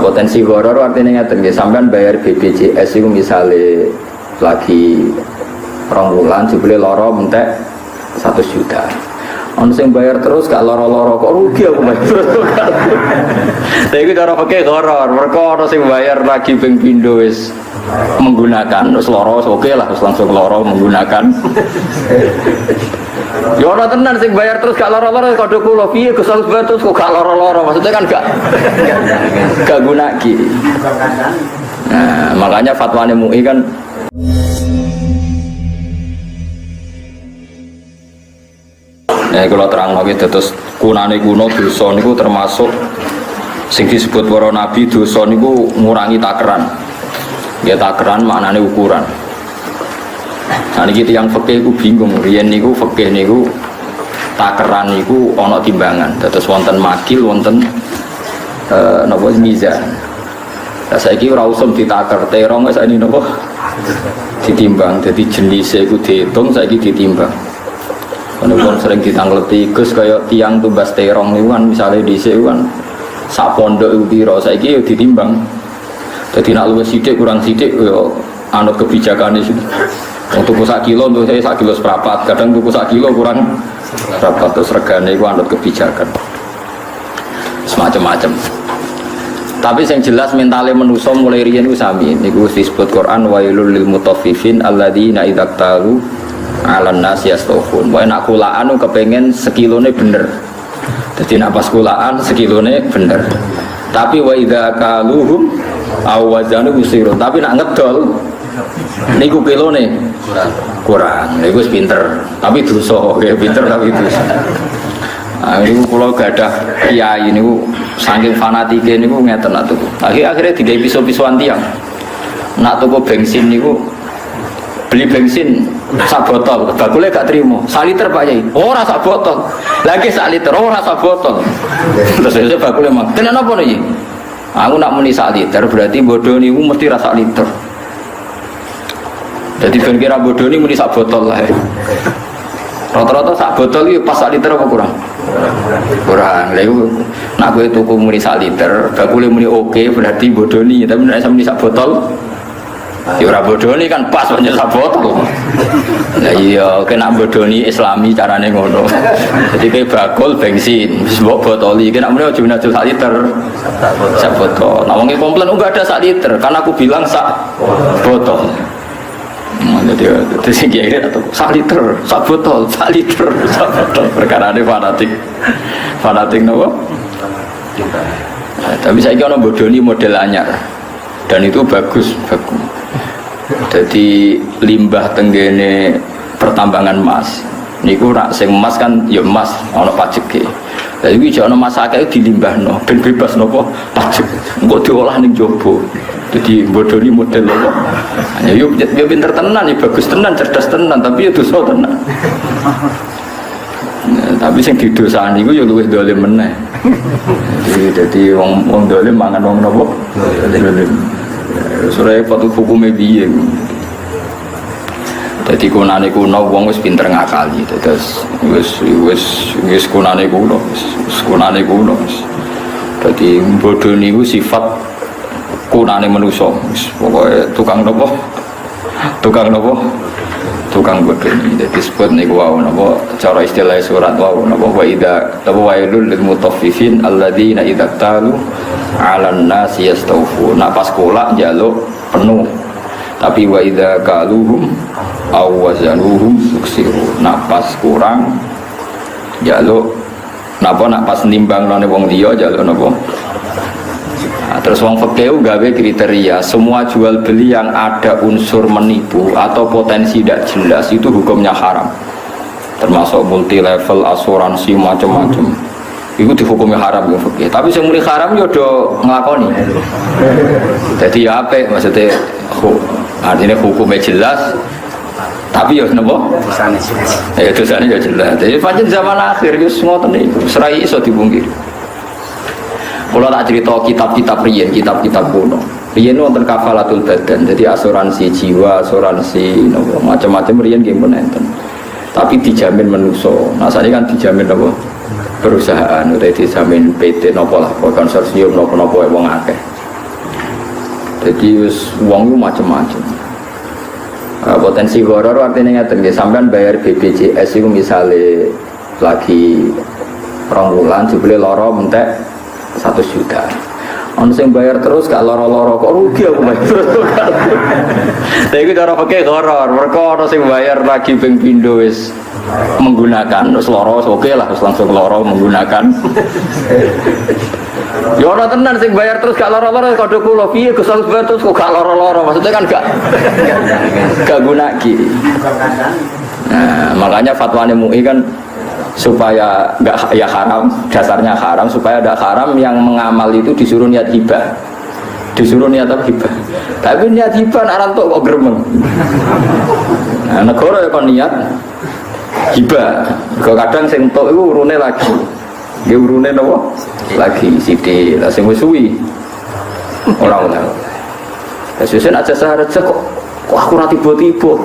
potensi horor artinya ngeten nggih, sampean bayar BPJS itu misalnya lagi rong wulan jebule lara mentek 100 juta. Ono sing bayar terus gak lara-lara kok rugi aku bayar terus. Saya iku cara fikih horor, mergo ono sing bayar lagi ping pindho wis menggunakan terus lara oke lah terus langsung lara menggunakan. Ya ora tenan sing bayar terus gak lara-lara kode kula piye Gus Agus bayar terus kok gak lara-lara maksudnya kan gak gunaki. Nah, makanya fatwane MUI kan kalau terang lagi terus kunane kuno dosa niku termasuk sing disebut para nabi dosa niku ngurangi takeran. Ya takeran maknane ukuran. Nah niki tiyang fikih iku bingung, riyen niku fikih niku takeran niku ana timbangan. Terus wonten makil, wonten napa mizan. Lah saiki ora usum ditaker, terong wis ini napa ditimbang. Dadi jenise iku diitung saiki ditimbang. Ono sering ditangleti Gus kaya tiang tumbas terong niku kan misale dhisik kan sak pondok iku pira saiki yo ditimbang. Dadi nek luwih sithik kurang sithik yo anut kebijakane sih. Untuk tuku 1 kilo untuk saya 1 kilo seperempat, kadang tuku 1 kilo kurang seperempat terus regane iku anut kebijakan. Semacam-macam. Tapi yang jelas mentale manusa mulai riyen ku sami. Niku disebut Quran wailul lil mutaffifin alladzina idza talu 'alan nas yastawfun. Wae nak kulaan kepengen sekilone bener. Dadi nak pas kulaan sekilone bener. Tapi wa idza kaluhum aw wazanu yusirun. Tapi nak ngedol niku kilone kurang. Niku wis pinter, tapi dosa. Ya pinter tapi dosa. Nah, niku kula gadah kiai niku saking fanatike niku ngeten nak tuku. Akhirnya digawe piso-pisoan tiyang. Nak tuku bensin niku beli bensin sak botol, bakule gak terima. Sak liter Pak Yai. Ora sak botol. Lagi sak liter ora sak botol. Terus saya bakule mang. Tenan apa nih? Aku nak muni sak liter berarti bodoh niku mesti rasa liter. Jadi ben kira bodoh ini muni sak botol lah. Rata-rata sak botol iki pas sak liter apa kurang? Kurang. Lha iku nak kowe tuku muni sak liter, bakule muni oke berarti bodoh ini, tapi nek muni sak botol ya ora bodoni kan pas banyak sak botol. Lah iya kena bodoni islami carane ngono. Jadi kayak bakul bensin wis mbok botoli kena muni aja menajo sak liter. Sak botol. Nah wong komplain enggak ada sak liter karena aku bilang sak botol. Jadi sing kiai atau sak liter, sak botol, sak liter, sak botol. Perkarane fanatik nopo? Tapi saiki ana bodoni model anyar. Dan itu bagus. Jadi limbah tenggene pertambangan emas niku rak sing emas kan ya emas ana pajeke. Lah iki jek ana emas akeh dilimbahno ben bebas napa pajek. Engko diolah ning jaba. Jadi bodoni model apa? Ya yo pinter tenan ya bagus tenan cerdas tenan tapi ya dosa tenan. Tapi sing didosani iku ya luwih dolim meneh. Jadi wong dolim mangan wong napa? Dolim. Suraya patu hukume piye. Dadi kunane kuno wong wis pinter ngakali. Terus wis kunane kuno, wis kunane kuno. Dadi bodho niku sifat kunane manusa. Wis pokoke tukang napa? Tukang bodho iki. Dadi disebut niku wae napa cara istilah surat wae napa wa idza tawailul lil mutaffifin alladzina idza talu 'alan nasi yastawfun. Nak pas kolak njaluk penuh. Tapi wa idza kaluhum aw wazanuhum yuksiru. Nak pas kurang njaluk napa nak pas nimbang-none wong liya njaluk napa? Nah, terus wong fikih gawe kriteria semua jual beli yang ada unsur menipu atau potensi tidak jelas itu hukumnya haram. Termasuk multi level asuransi macam-macam. Itu dihukumi haram ya fikih. Tapi sing muni haram yo do nglakoni. Dadi ya apik maksudnya artinya hukumnya jelas. Tapi ya napa? Dosane jelas. Ya dosane ya jelas. Jadi pancen zaman akhir wis ngoten niku, serai iso dipungkiri. Kalau tak cerita kitab-kitab riyen, kitab-kitab kuno. Riyen wonten kafalatul badan, jadi asuransi jiwa, asuransi napa macam-macam riyen nggih pun enten. Tapi dijamin manusa. Nah, saya kan dijamin apa? Perusahaan udah dijamin PT nopo lah konsorsium nopo wong akeh. Jadi uang itu macam-macam. Potensi horor artinya ngeten nggih, sampean bayar BPJS itu misalnya lagi rong wulan jebule lara mentek 1 juta. Ono sing bayar terus gak lara-lara kok rugi aku bayar terus. Tapi itu cara pakai horor. Mereka ono sing bayar lagi ping pindho wis menggunakan terus lara oke lah terus langsung lara menggunakan. Ya ora tenan sing bayar terus gak lara-lara kode kula piye Gus Agus bayar terus kok gak lara-lara maksudnya kan gak gunaki. Nah, makanya fatwane MUI kan supaya enggak ya haram, dasarnya haram supaya ada haram yang mengamal itu disuruh niat hibah. Disuruh niat apa hibah. Tapi niat hibah aran tok kok gremeng. Nah, negara ya kon niat hibah. Kadang sing tok iku urune lagi. Nggih urune napa? Lagi sithik. Lah sing wis suwi. Ora ono. Sesuk aja sahaja kok aku ora tiba-tiba.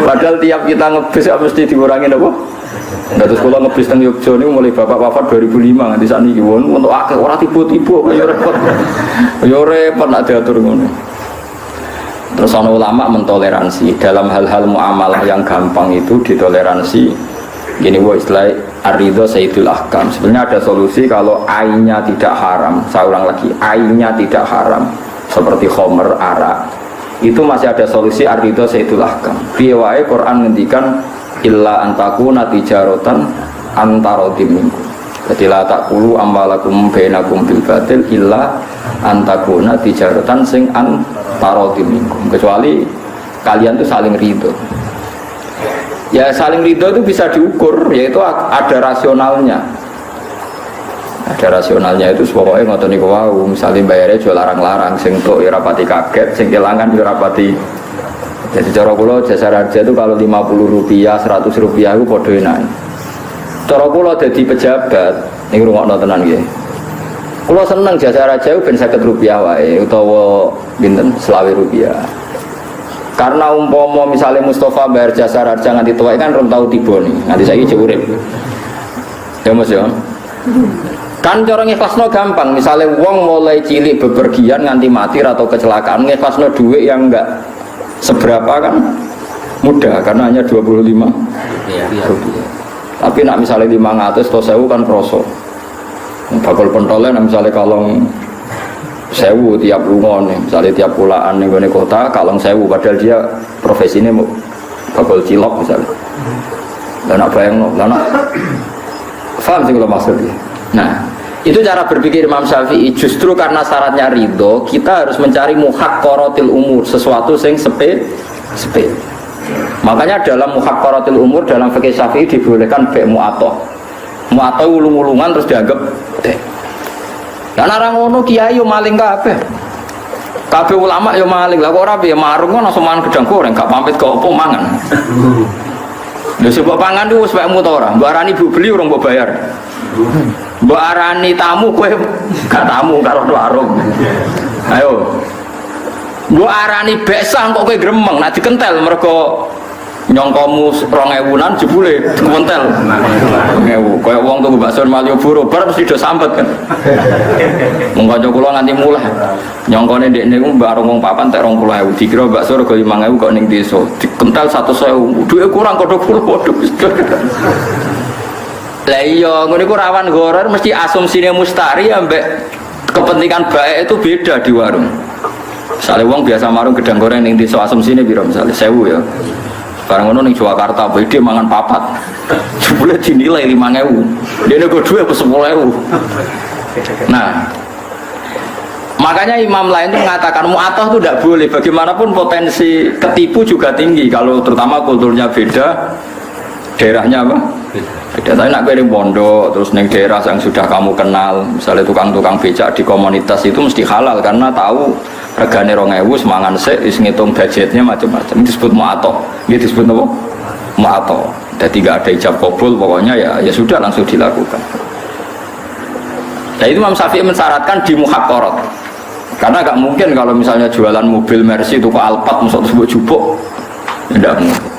Padahal tiap kita ngebis ya mesti dikurangi apa? Nah, terus kalau ngebis teng Yogyakarta niku mulai bapak wafat 2005 nganti sakniki untuk akeh ora tiba-tiba kaya repot. Ya repot nek diatur ngono. Terus ana ulama mentoleransi dalam hal-hal muamalah yang gampang itu ditoleransi. Gini istilah ar-ridha sayyidul ahkam. Sebenarnya ada solusi kalau ainnya tidak haram. Saya ulang lagi, ainnya tidak haram seperti khomer, arak. Itu masih ada solusi ar-ridha sayyidul ahkam. Piye wae Quran ngendikan illa antakuna tijaratan antarodim minkum. Jadi la taqulu amwalakum bainakum bil batil illa antakuna tijaratan sing antarodim minkum. Kecuali kalian tuh saling ridho. Ya saling ridho itu bisa diukur, yaitu ada rasionalnya. Ada rasionalnya itu pokoknya ngoten niku wau, misale bayarnya jual larang-larang sing tok ya rapati kaget, sing kelangan ya rapati. Jadi cara kula jasa raja itu kalau 50 rupiah, 100 rupiah itu padha enak. Cara kula dadi pejabat, niku rungokno tenan nggih. Kula seneng jasa raja ben 50 rupiah wae utawa pinten 20 rupiah. Karena umpama misalnya Mustafa bayar jasa raja nganti tuwek kan rom tau tiba nih, nganti saiki jek urip. Ya Mas ya. Kan cara ngikhlasno gampang, misalnya wong mulai cilik bepergian nganti mati atau kecelakaan ngikhlasno duit yang enggak seberapa kan mudah karena hanya 25 rupiah. Tapi nak misalnya 500 atau 1000 kan kroso. Bakal pentolan misalnya kalau 1000 tiap lunga nih, misalnya tiap pulaan nih gue kota kalong 1000 padahal dia profesinya mau bakal cilok misalnya. Dan nak bayang no, dan nak paham sih kalau maksudnya. Nah, itu cara berpikir Imam Syafi'i. Justru karena syaratnya ridho, kita harus mencari muhaqqaratil umur, sesuatu yang sepe. Makanya dalam muhaqqaratil umur dalam fikih Syafi'i dibolehkan be mu'atoh. Mu'atoh ulung-ulungan terus dianggap deh. Dan orang ngono kiai yo maling kabeh. Kabeh ulama yo maling. Lah kok ora piye marung kan langsung mangan gedang goreng, gak pamit kok opo mangan. Lha sebab pangan ku wis wekmu ta ora? Mbok arani ibu beli urung mbok bayar. Mbok arani tamu kowe gak tamu karo warung. Ayo. Mbok arani besang kok kowe gremeng, nek dikentel mergo nyongkomu 2000-an jebule dikentel 2000. Kaya wong tuku bakso Malioboro bar mesti do sambet kan. Mung kanca kula nganti mulih. Nyongkone ndekne ku bareng wong papan tek 20.000. Dikira bakso rego 5.000 kok ning desa. Dikentel 100.000. Duwe kurang kodho kula padha. Lah iya, ngene ku rawan horor mesti asumsine mustari ambek kepentingan baik itu beda di warung. Misalnya wong biasa marung gedang goreng ning desa asumsine piro misalnya 1000 ya. Barang ngono ning Jakarta beda mangan papat. Jebule dinilai 5.000. Dene go dhuwit 10.000. Nah, makanya imam lain itu mengatakan mu'atoh itu tidak boleh. Bagaimanapun potensi ketipu juga tinggi kalau terutama kulturnya beda, daerahnya apa? Beda. Tapi nak kirim pondok terus neng daerah yang sudah kamu kenal, misalnya tukang-tukang becak di komunitas itu mesti halal karena tahu regane 2.000 semangan sik wis ngitung budgetnya macam-macam. Ini disebut mu'atoh. Ini disebut apa? Mu'atoh. Jadi tidak ada ijab kabul pokoknya ya sudah langsung dilakukan. Nah itu Imam Syafi'i mensyaratkan di muhaqqarat. Karena gak mungkin kalau misalnya jualan mobil Mercy itu ke Alphard masuk tersebut jupuk. Tidak mungkin.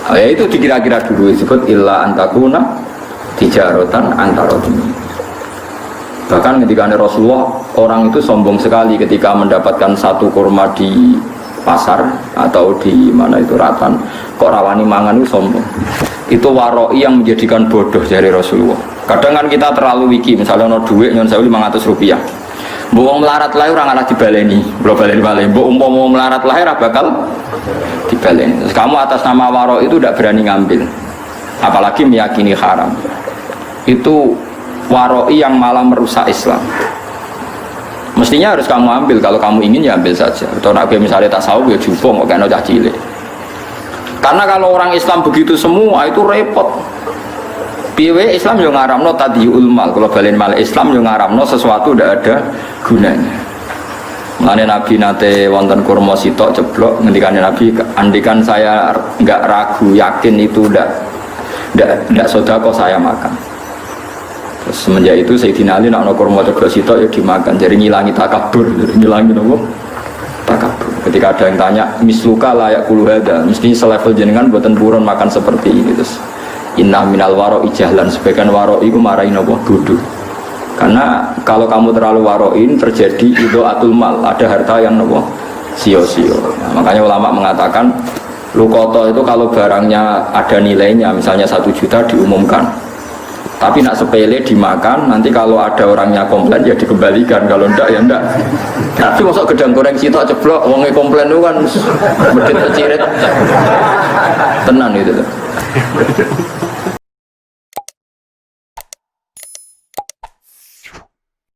Oh, ya itu dikira-kira dulu disebut illa antakuna tijaratan antarodimi. Bahkan ketika Rasulullah, orang itu sombong sekali ketika mendapatkan satu kurma di pasar atau di mana itu Ratan, kok rawani mangan itu sombong. Itu waroi yang menjadikan bodoh dari Rasulullah. Kadang kan kita terlalu wiki, misalnya no duit nyon 500 rupiah. Mbok melarat lahir orang arah dibaleni, belum baleni balik. Mbok mau melarat lahir bakal dibaleni. Terus kamu atas nama waroi itu tidak berani ngambil, apalagi meyakini haram. Itu waroi yang malah merusak Islam. Mestinya harus kamu ambil, kalau kamu ingin ya ambil saja. Atau nak misalnya tasawuf ya jupong kok kena cah cilik. Karena kalau orang Islam begitu semua itu repot. Piye Islam yo ngaramno tadhiul mal, kalau balen mal Islam yo ngaramno sesuatu ndak ada gunanya. Mulane Nabi nate wonten kurma sitok ceblok, ngendikane Nabi, andikan saya enggak ragu yakin itu ndak sedekah saya makan. Terus semenjak itu Sayyidina Ali nak kurma ceblok sitok ya dimakan, jadi ngilangi takabur, ngilangi nopo? Takabur. Ketika ada yang tanya, misluka layak kulu hada, mesti selevel jenengan buatan buron makan seperti ini. Terus inna minal waro ijahlan, sebagian waro itu marahin nopo bodoh. Karena kalau kamu terlalu waroin terjadi idho'atul mal, ada harta yang nopo sio-sio. Nah, makanya ulama mengatakan lukoto itu kalau barangnya ada nilainya, misalnya 1 juta diumumkan. Tapi nak sepele dimakan, nanti kalau ada orangnya komplain ya dikembalikan, kalau enggak ya enggak. Tapi masuk gedang goreng sitok ceblok, wongnya komplain itu kan medit tercirit tenan itu.